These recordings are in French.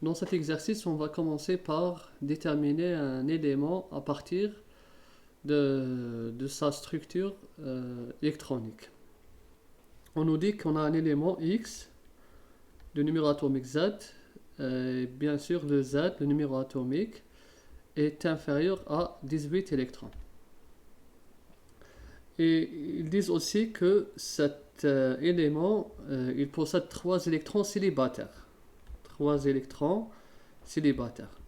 Dans cet exercice, on va commencer par déterminer un élément à partir de sa structure électronique. On nous dit qu'on a un élément X, le numéro atomique Z, et bien sûr le Z, le numéro atomique, est inférieur à 18 électrons. Et ils disent aussi que cet élément, il possède 3 électrons célibataires. 3 électrons célibataires.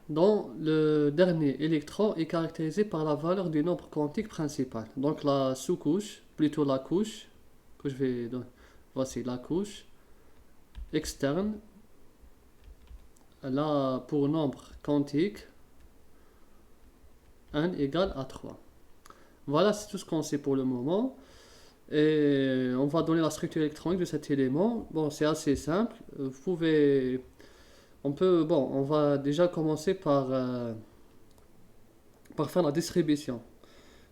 Dont le dernier électron est caractérisé par la valeur du nombre quantique principal. Donc la sous-couche, plutôt la couche, que je vais donner. Voici la couche externe. Là, pour nombre quantique, n égale à 3. Voilà, c'est tout ce qu'on sait pour le moment. Et on va donner la structure électronique de cet élément. Bon, c'est assez simple. On va déjà commencer par faire la distribution.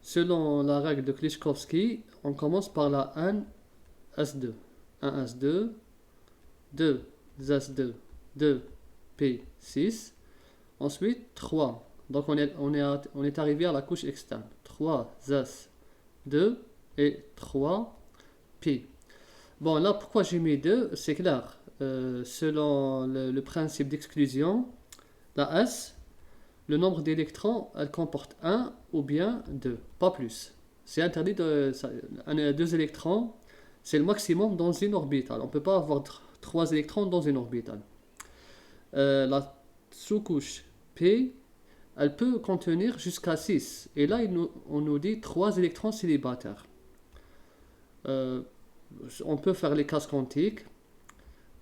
Selon la règle de Klichkovsky, on commence par la NS2. 1S2, 2S2, 2P6. Ensuite, 3. Donc on est arrivé à la couche externe. 3S2 et 3P. Bon, là, pourquoi j'ai mis 2? C'est clair. Selon le principe d'exclusion, la S, le nombre d'électrons, elle comporte 1 ou bien 2, pas plus. C'est interdit de 2 électrons, c'est le maximum dans une orbitale. On ne peut pas avoir 3 électrons dans une orbitale. La sous-couche P, elle peut contenir jusqu'à 6. Et là, on nous dit 3 électrons célibataires. On peut faire les cases quantiques.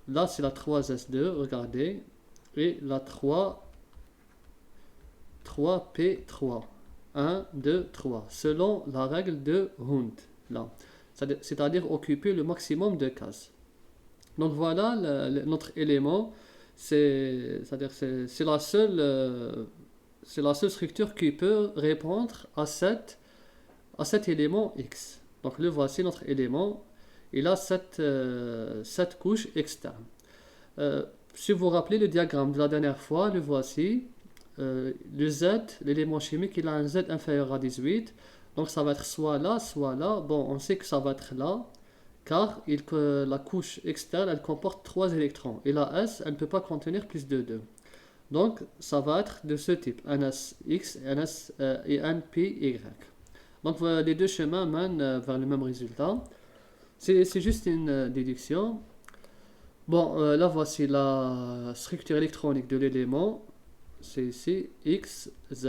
Là, c'est la 3S2, regardez. Et la 3P3. 1, 2, 3. Selon la règle de Hund. Là. C'est-à-dire occuper le maximum de cases. Donc voilà notre élément. C'est la seule structure qui peut répondre à cet élément X. Donc le voici notre élément. Il a cette couche externe. Si vous vous rappelez le diagramme de la dernière fois, le voici. Le Z, l'élément chimique, il a un Z inférieur à 18. Donc ça va être soit là, soit là. Bon, on sait que ça va être là, car la couche externe, elle comporte 3 électrons. Et la S, elle ne peut pas contenir plus de 2. Donc ça va être de ce type, NSX et NPY. Donc les deux chemins mènent vers le même résultat. C'est juste une déduction. Bon, là voici la structure électronique de l'élément. C'est ici X, Z.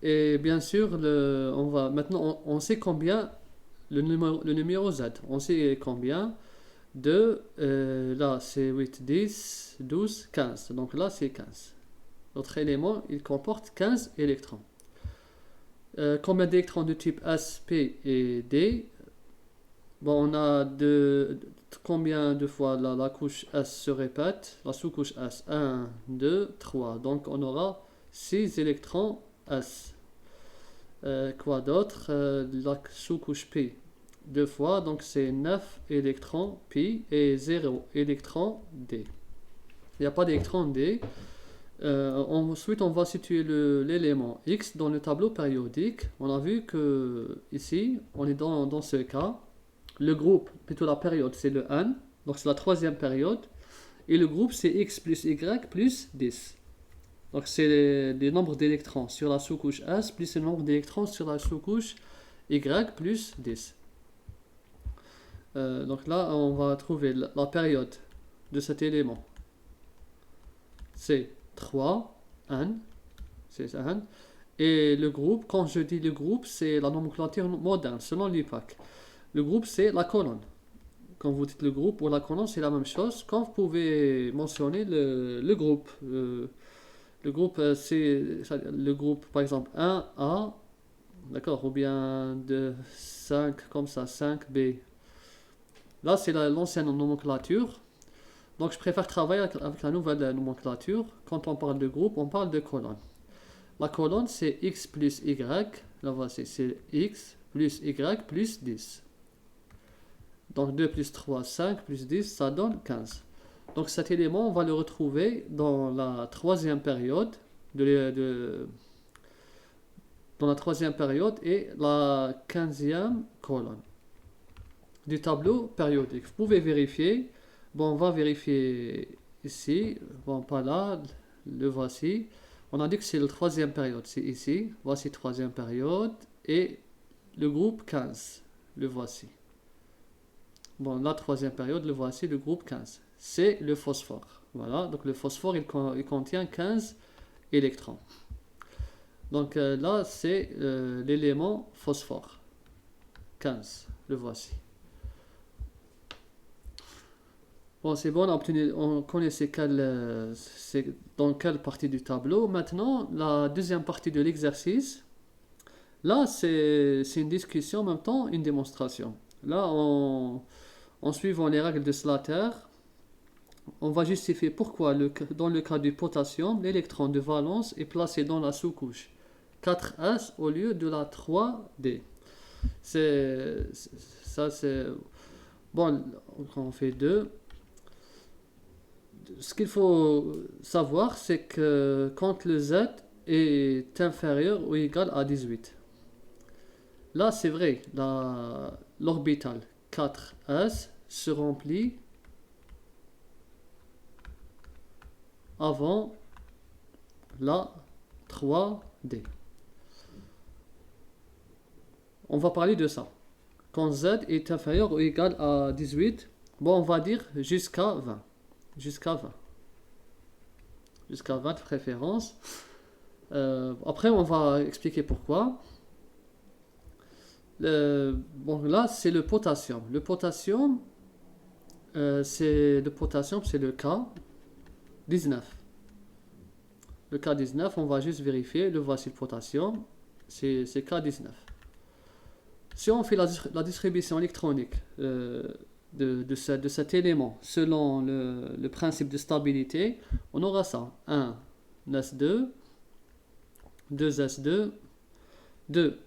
Et bien sûr, maintenant on sait combien le numéro Z. On sait combien là c'est 8, 10, 12, 15. Donc là c'est 15. Notre élément, il comporte 15 électrons. Combien d'électrons de type S, P et D? Bon, on a combien de fois la couche S se répète? La sous-couche S, 1, 2, 3. Donc on aura 6 électrons S. Quoi d'autre? La sous-couche P, 2 fois, donc c'est 9 électrons P et 0 électrons D. Il n'y a pas d'électron D. Ensuite, on va situer l'élément X dans le tableau périodique. On a vu que ici, on est dans ce cas. Le groupe, plutôt la période, c'est le N. Donc c'est la troisième période. Et le groupe, c'est X plus Y plus 10. Donc c'est les nombres d'électrons sur la sous-couche S plus le nombre d'électrons sur la sous-couche Y plus 10. Donc là, on va trouver la période de cet élément. C'est 3, N. C'est N. Et le groupe, quand je dis le groupe, c'est la nomenclature moderne, selon l'IPAC. Le groupe, c'est la colonne. Quand vous dites le groupe ou la colonne, c'est la même chose. Quand vous pouvez mentionner le groupe. Le groupe, c'est le groupe, par exemple, 1A, d'accord, ou bien de 5, comme ça, 5B. Là, c'est l'ancienne nomenclature. Donc, je préfère travailler avec la nouvelle nomenclature. Quand on parle de groupe, on parle de colonne. La colonne, c'est X plus Y. Là, voici, c'est X plus Y plus 10. Donc 2 plus 3, 5 plus 10, ça donne 15. Donc cet élément, on va le retrouver dans la troisième période dans la troisième période et la 15e colonne du tableau périodique. Vous pouvez vérifier. Bon, on va vérifier ici. Bon, pas là. Le voici. On a dit que c'est la troisième période. C'est ici. Voici troisième période. Et le groupe 15. Le voici. Bon, la troisième période, le voici, le groupe 15. C'est le phosphore. Voilà. Donc le phosphore, il contient 15 électrons. Donc là, c'est l'élément phosphore. 15. Le voici. Bon, c'est bon, on connaît c'est dans quelle partie du tableau. Maintenant, la deuxième partie de l'exercice, là, c'est une discussion, en même temps, une démonstration. Là, en suivant les règles de Slater, on va justifier pourquoi, dans le cas du potassium, l'électron de valence est placé dans la sous-couche 4s au lieu de la 3d. Ça, c'est... Bon, on fait 2. Ce qu'il faut savoir, c'est que quand le Z est inférieur ou égal à 18, là c'est vrai, l'orbital 4s se remplit avant la 3D. On va parler de ça. Quand Z est inférieur ou égal à 18, bon, on va dire jusqu'à 20. Jusqu'à 20. Jusqu'à 20 de préférence. Après, on va expliquer pourquoi. Bon, là, c'est le potassium. Le potassium, c'est le cas 19. Le cas 19, on va juste vérifier. Le voici le potassium. C'est cas 19. Si on fait la distribution électronique de cet élément selon le principe de stabilité, on aura ça. 1 S2, 2 S2, 2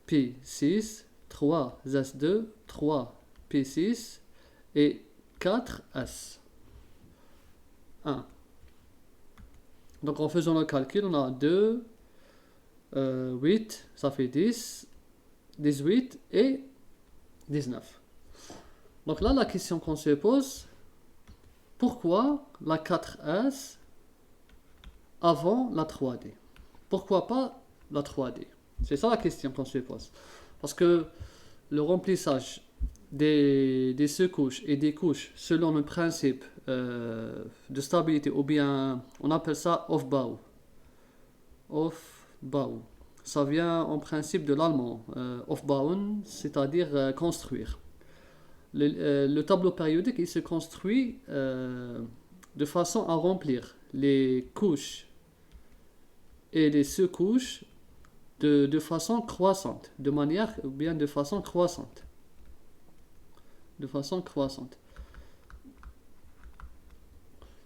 P6, 3 S2, 3 P6 et 4 S. 1. Donc en faisant le calcul, on a 2, 8, ça fait 10, 18 et 19. Donc là, la question qu'on se pose, pourquoi la 4S avant la 3D? Pourquoi pas la 3D? C'est ça la question qu'on se pose. Parce que le remplissage des sous-couches et des couches selon le principe de stabilité, ou bien on appelle ça Aufbau. Aufbau. Ça vient en principe de l'allemand. Aufbauen, c'est-à-dire construire. Le tableau périodique, il se construit de façon à remplir les couches et les sous-couches de façon croissante, de façon croissante. De façon croissante.